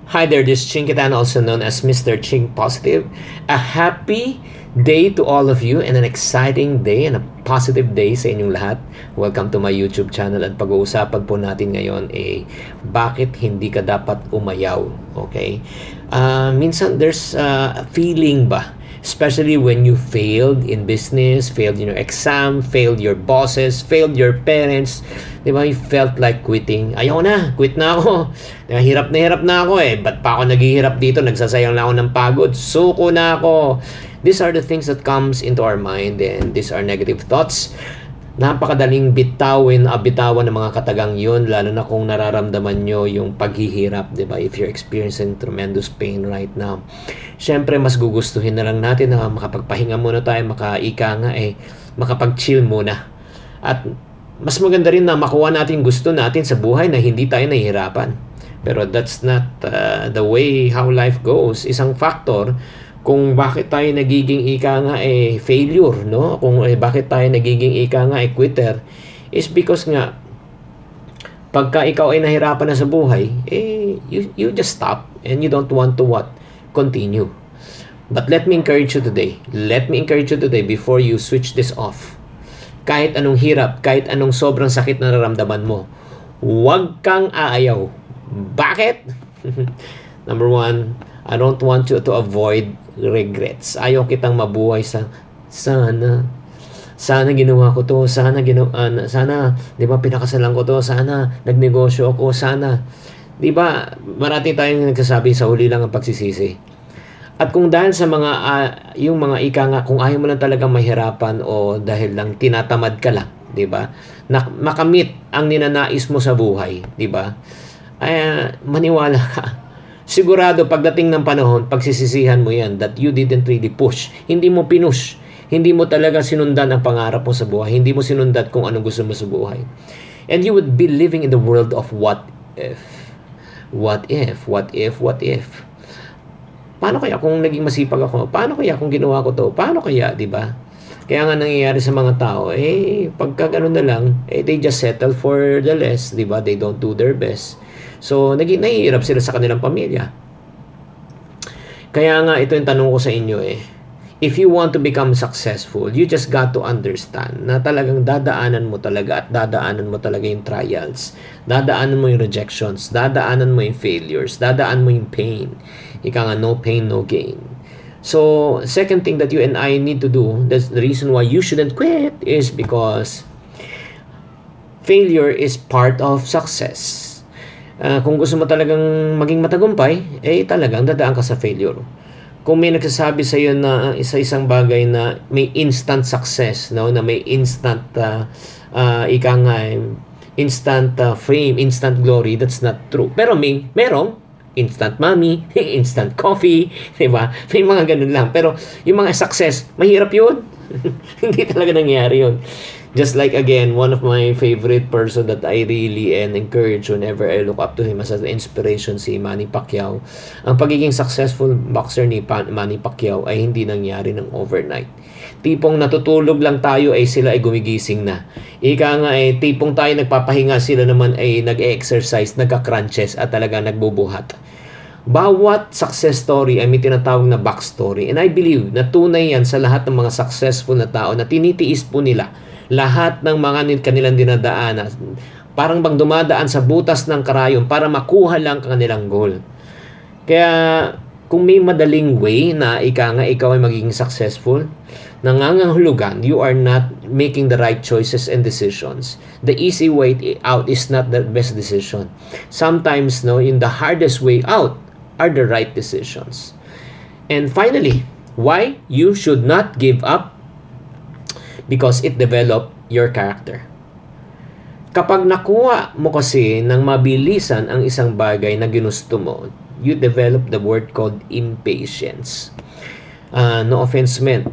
Hi there, this is Chinkitan, also known as Mr. Chink Positive. A happy day to all of you and an exciting day and a positive day sa inyong lahat. Welcome to my YouTube channel at pag-uusapan po natin ngayon bakit hindi ka dapat umayaw, okay? Minsan there's a feeling ba? Especially when you failed in business, failed in your exam, failed your bosses, failed your parents. Di ba? You felt like quitting. Ayaw na, quit na ako. Hirap na ako eh. Ba't pa ako naghihirap dito? Nagsasayang na ako ng pagod. Suko na ako. These are the things that comes into our mind and these are negative thoughts. Napakadaling bitawan ng mga katagang yun, lalo na kung nararamdaman nyo yung paghihirap, di ba? If you're experiencing tremendous pain right now. Siyempre, mas gugustuhin na lang natin na makapagpahinga muna tayo, makapag-chill muna. At mas maganda rin na makuha natin gusto natin sa buhay na hindi tayo nahihirapan. Pero that's not the way how life goes. Isang factor kung bakit tayo nagiging failure, no? Kung bakit tayo nagiging quitter is because nga pagka ikaw ay nahirapan na sa buhay, you just stop and you don't want to continue. But let me encourage you today. Let me encourage you today before you switch this off. Kahit anong hirap, kahit anong sobrang sakit na nararamdaman mo, huwag kang aayaw. Bakit? Number one, I don't want you to avoid regrets. Ayaw kitang mabuhay sana ginawa ko to, sana, di ba, pinakasalan ko to, sana, nagnegosyo ako, sana. Di ba, marami tayong nagsasabi sa huli lang ang pagsisisi. At kung dahil sa yung mga kung ayaw mo lang talaga mahirapan o dahil lang tinatamad ka lang, di ba, na makamit ang ninanais mo sa buhay, di ba, maniwala ka. Sigurado pagdating ng panahon, pagsisisihan mo yan that you didn't really push. Hindi mo pinush. Hindi mo talaga sinundan ang pangarap mo sa buhay. Hindi mo sinundan kung anong gusto mo sa buhay. And you would be living in the world of what if. What if? What if? What if? Paano kaya kung naging masipag ako? Paano kaya kung ginawa ko to? Paano kaya, di ba? Kaya nga nangyayari sa mga tao, pagka gano'n na lang, they just settle for the less, di ba? They don't do their best. So, nahihirap sila sa kanilang pamilya. Kaya nga, ito yung tanong ko sa inyo if you want to become successful, you just got to understand na talagang dadaanan mo talaga yung trials. Dadaanan mo yung rejections. Dadaanan mo yung failures. Dadaanan mo yung pain. Ika nga, no pain, no gain. So, second thing that you and I need to do, that's the reason why you shouldn't quit, is because failure is part of success. Kung gusto mo talagang maging matagumpay, talagang dadaan ka sa failure. Kung may nagsasabi sa iyo na isang bagay na may instant success, no, na may instant instant fame, instant glory, that's not true. Pero merong instant money, instant coffee, di ba? May mga ganun lang. Pero yung mga success, mahirap yun. Hindi talaga nangyayari yun. Just like, again, one of my favorite person that I really encourage whenever I look up to him as an inspiration, si Manny Pacquiao. Ang pagiging successful boxer ni Manny Pacquiao ay hindi nangyari ng overnight. Tipong natutulog lang tayo sila ay gumigising na. Ika nga tipong tayo nagpapahinga, sila naman ay nag-exercise, nagka-crunches at talaga nagbubuhat. Bawat success story ay may tinatawag na backstory. And I believe na tunay yan sa lahat ng mga successful na tao na tinitiis po nila lahat ng mga kanilang dinadaanan. Parang bang dumadaan sa butas ng karayon para makuha lang kanilang goal. Kaya kung may madaling way na ikaw ay magiging successful, nangangahulugan you are not making the right choices and decisions. The easy way out is not the best decision. Sometimes, in the hardest way out are the right decisions. And finally, why you should not give up? Because it develop your character. Kapag nakuha mo kasi ng mabilisan ang isang bagay na ginusto mo, you develop the word called impatience. No offense meant,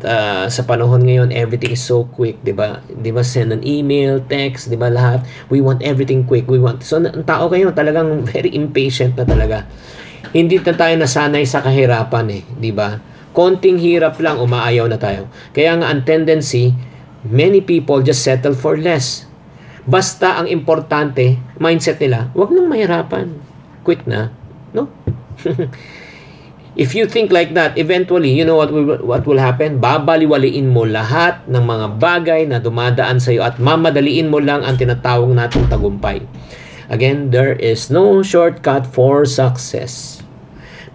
sa panahon ngayon, everything is so quick, di ba? Di ba, send an email, text, di ba, lahat. We want everything quick. So, ang tao kayo talagang very impatient na talaga. Hindi na tayo nasanay sa kahirapan di ba? Konting hirap lang, umaayaw na tayo. Kaya nga, ang tendency, many people just settle for less. Basta ang importante, mindset nila, wag nang mahirapan. Quit na. No? If you think like that, eventually, you know what will happen? Babaliwaliin mo lahat ng mga bagay na dumadaan sa iyo at mamadaliin mo lang ang tinatawag nating tagumpay. Again, there is no shortcut for success.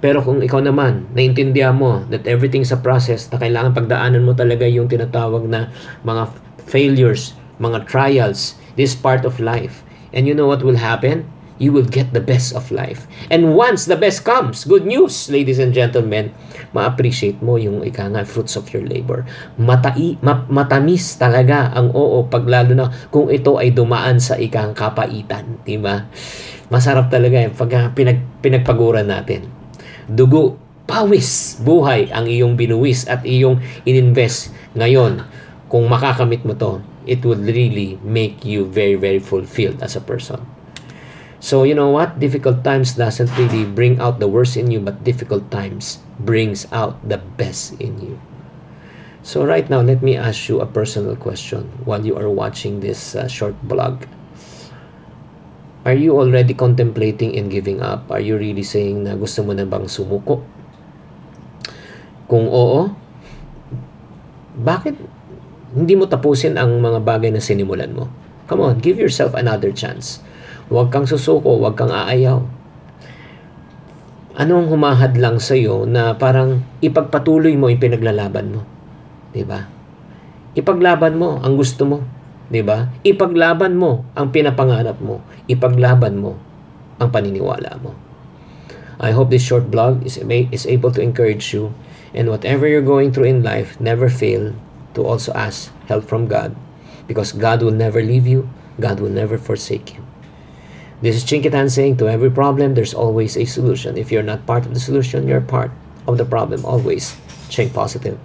Pero kung ikaw naman, naintindihan mo that everything's a process, na kailangan pagdaanan mo talaga yung tinatawag na mga failures, mga trials, this part of life. And you know what will happen? You will get the best of life. And once the best comes, good news, ladies and gentlemen, ma-appreciate mo yung fruits of your labor. Matamis talaga ang oo, paglalo na kung ito ay dumaan sa kapaitan, di ba? Masarap talaga yung pag pinagpaguran natin. Dugo, pawis, buhay ang iyong binuwis at iyong ininvest ngayon. Kung makakamit mo to, it would really make you very, very fulfilled as a person. So, you know what? Difficult times doesn't really bring out the worst in you, but difficult times brings out the best in you. So, right now, let me ask you a personal question while you are watching this short blog. Are you already contemplating in giving up? Are you really saying na gusto mo na bang sumuko? Kung oo, bakit hindi mo tapusin ang mga bagay na sinimulan mo? Come on, give yourself another chance. Huwag kang susuko, huwag kang aayaw. Anong humahad lang sa iyo na parang ipagpatuloy mo yung pinaglalaban mo? 'Di ba? Ipaglaban mo ang gusto mo, 'di ba? Ipaglaban mo ang pinapangarap mo, ipaglaban mo ang paniniwala mo. I hope this short blog is able to encourage you, and whatever you're going through in life, never fail to also ask help from God, because God will never leave you, God will never forsake you. This is Chinkitan saying, to every problem, there's always a solution. If you're not part of the solution, you're part of the problem always. Think positive.